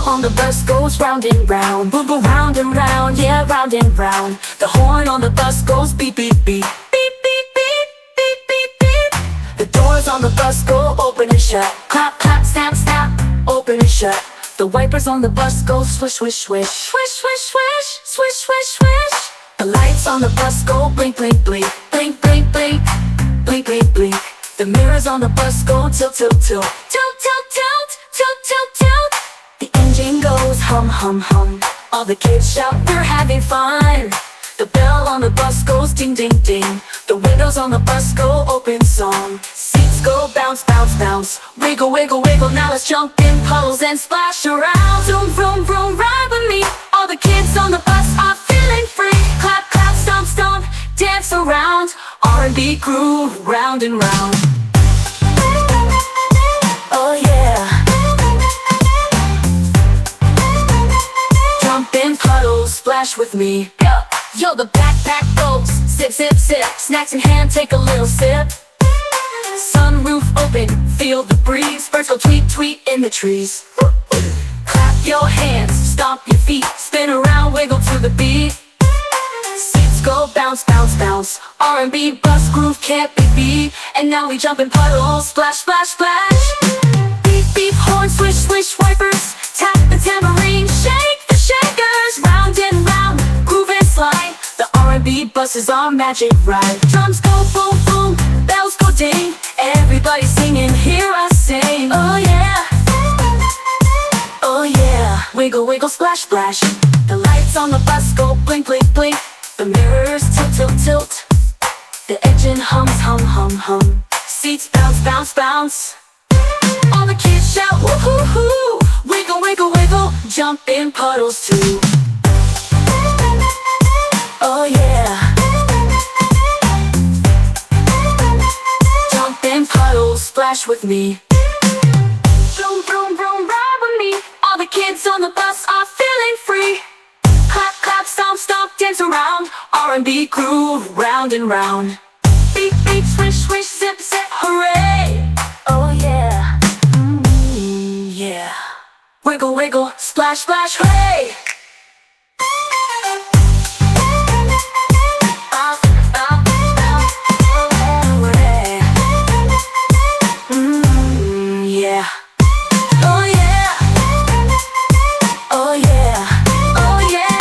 on the bus goes round and round. Boom, boom, round and round, yeah, round and round. The horn on the bus goes beep, beep, beep. Beep, beep, beep, beep, beep, beep. The doors on the bus go open and shut. Clap, clap, snap, snap, open and shut. The wipers on the bus go swish, swish, swish. Swish, swish, swish, swish, swish, swish. The lights on the bus go blink, blink, blink. Blink, blink, blink, blink, blink, blink. The mirrors on the bus go tilt, tilt, tilt. Tilt, tilt, tilt, tilt, tilt, tilt. The engine goes hum, hum, hum. All the kids shout, we're having fun. The bell on the bus goes ding, ding, ding. The windows on the bus go open song. Seats go bounce, bounce, bounce. Wiggle, wiggle, wiggle. Now let's jump in puddles and splash around. Zoom, vroom, vroom, ride with me. All the kids on the bus are feeling free. Clap, clap, stomp, stomp, dance around. R&B groove, round and round. Oh yeah. Jump in puddles, splash with me. Yo, the backpack goes sip, sip, sip. Snacks in hand, take a little sip. Sunroof open, feel the breeze. Birds go tweet, tweet in the trees. Clap your hands, stomp your feet. Spin around, wiggle to the beat. Seats go bounce, bounce, bounce. R&B bus groove can't be beat. And now we jump in puddles, splash, splash, splash. Beep, beep, horn, swish, swish, wipers. Tap the tambourine, shake the shakers. Round and round, groove and slide. The R&B bus is our magic ride. Drums go boom, boom, bells go ding. Everybody singing, hear us sing. Oh yeah, oh yeah. Wiggle, wiggle, splash, splash. The lights on the bus go blink, blink, blink. The mirrors tilt, tilt, tilt. The engine hums, hum, hum, hum. Seats bounce, bounce, bounce. All the kids shout, woo-hoo-hoo. Wiggle, wiggle, wiggle, jump in puddles too. Oh yeah. Jump in puddles, splash with me. Vroom, vroom, vroom, ride with me. All the kids on the bus are feeling free. Clap, clap, stomp, stomp, dance around. R&B groove, round and round. Beep, beep, swish, swish, zip, zip, hooray. Oh yeah, yeah. Wiggle, wiggle, splash, splash, hooray. Yeah. Oh yeah. Oh yeah. Oh yeah.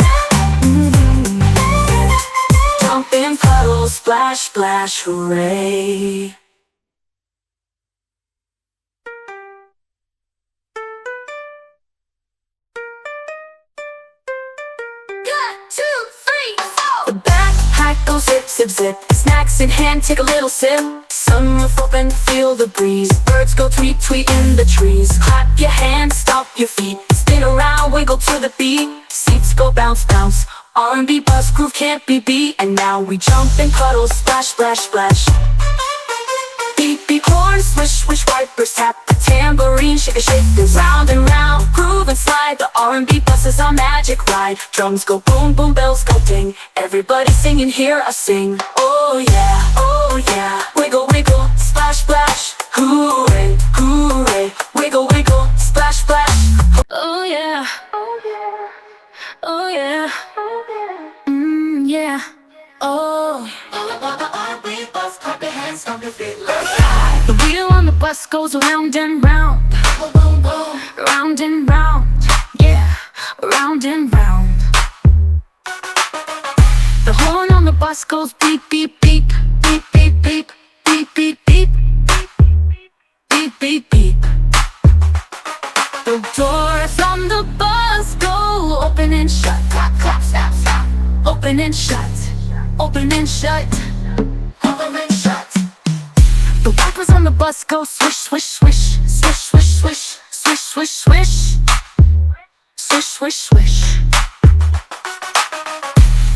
Jump in puddles, splash, splash, hooray. The backpack goes zip, zip, zip. Snacks in hand, take a little sip. Sunroof open, feel the breeze. Birds go tweet, tweet in the trees. Clap your hands, stomp your feet. Spin around, wiggle to the beat. Seats go bounce, bounce. R&B bus groove can't be beat. And now we jump in puddles, splash, splash, splash. Beep, beep, horn, swish, swish, wipers. Tap the tambourine, shake a shake this. Round and round, groove and slide. The R&B bus is our magic ride. Drums go boom, boom, bells go ding. Everybody singing, hear us sing. Oh yeah, oh yeah. Wiggle, wiggle, splash, splash. Hooray, hooray. Wiggle, wiggle, splash, splash. Oh yeah, oh yeah, oh yeah, yeah. Oh. All about the R&B bus, clap your hands, stomp your feet, let's ride. The wheel on the bus goes round and round. Boom, boom, boom. Round and round, yeah, round and round. The horn on the bus goes beep, beep, beep. Beep, beep, beep. Beep, beep, beep. Beep, beep, beep. The doors on the bus go open and shut. Clap, clap, snap, snap. Open and shut. Open and shut. Open and shut. The wipers on the bus go swish, swish, swish. Swish, swish, swish. Swish, swish, swish. Swish, swish, swish.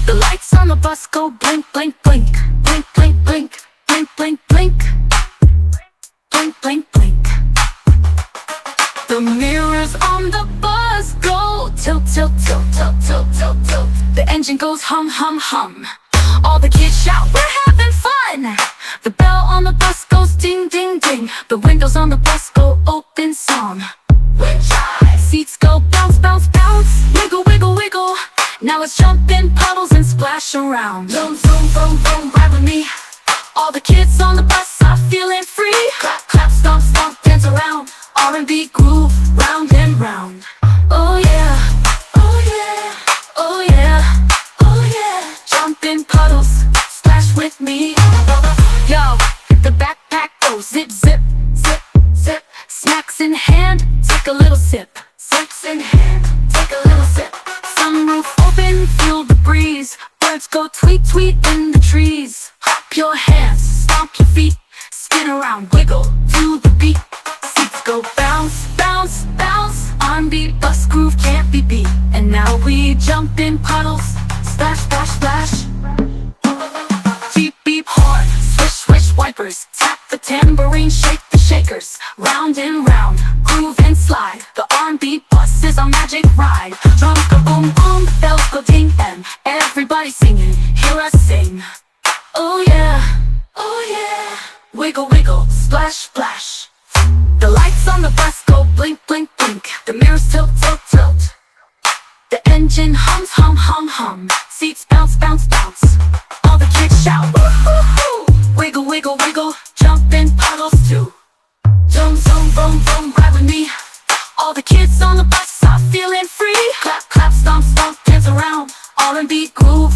The lights on the bus go blink, blink, blink. Blink, blink, blink. Blink, blink, blink. Blink, blink, blink. The mirrors on the bus go tilt, tilt, tilt, tilt, tilt, tilt, tilt. The engine goes hum, hum, hum. All the kids shout, we're having fun. The bell on the bus goes ding, ding, ding. The windows on the bus go open song. Wind chime. Seats go bounce, bounce. Now let's jump in puddles and splash around. Zoom, zoom, boom, boom, ride with me. All the kids on the bus are feeling free. Clap, clap, stomp, stomp, dance around. R&B groove, round and round. Oh yeah, oh yeah, oh yeah, oh yeah. Jump in puddles, splash with me. Yo, hit the backpack, go zip, zip, zip, zip. Snacks in hand, take a little sip. Sips in hand, take a little sip. Sunroof open, feel the breeze. Birds go tweet, tweet in the trees. Hop your hands, stomp your feet. Spin around, wiggle to the beat. Seats go bounce, bounce, bounce. R&B bus groove can't be beat. And now we jump in puddles. Splash, splash, splash. Beep, beep, horn. Swish, swish, wipers. Tap the tambourine, shake the shakers. Round and round, groove and slide. The R&B bus is our magic ride. Drums go boom, boom, bells go ding, and everybody singing, hear us sing. Oh yeah, oh yeah. Wiggle, wiggle, splash, splash. The lights on the bus go blink, blink, blink. The mirrors tilt, tilt, tilt. The engine hums, hum, hum, hum. Seats bounce, bounce, bounce. All the kids shout, woo, woo, woo. Wiggle, wiggle, wiggle, jump in puddles too. Zoom, zoom, boom, boom, ride with me. All the kids on the bus are feeling free. Clap, clap, stomp, stomp, dance around. R&B groove,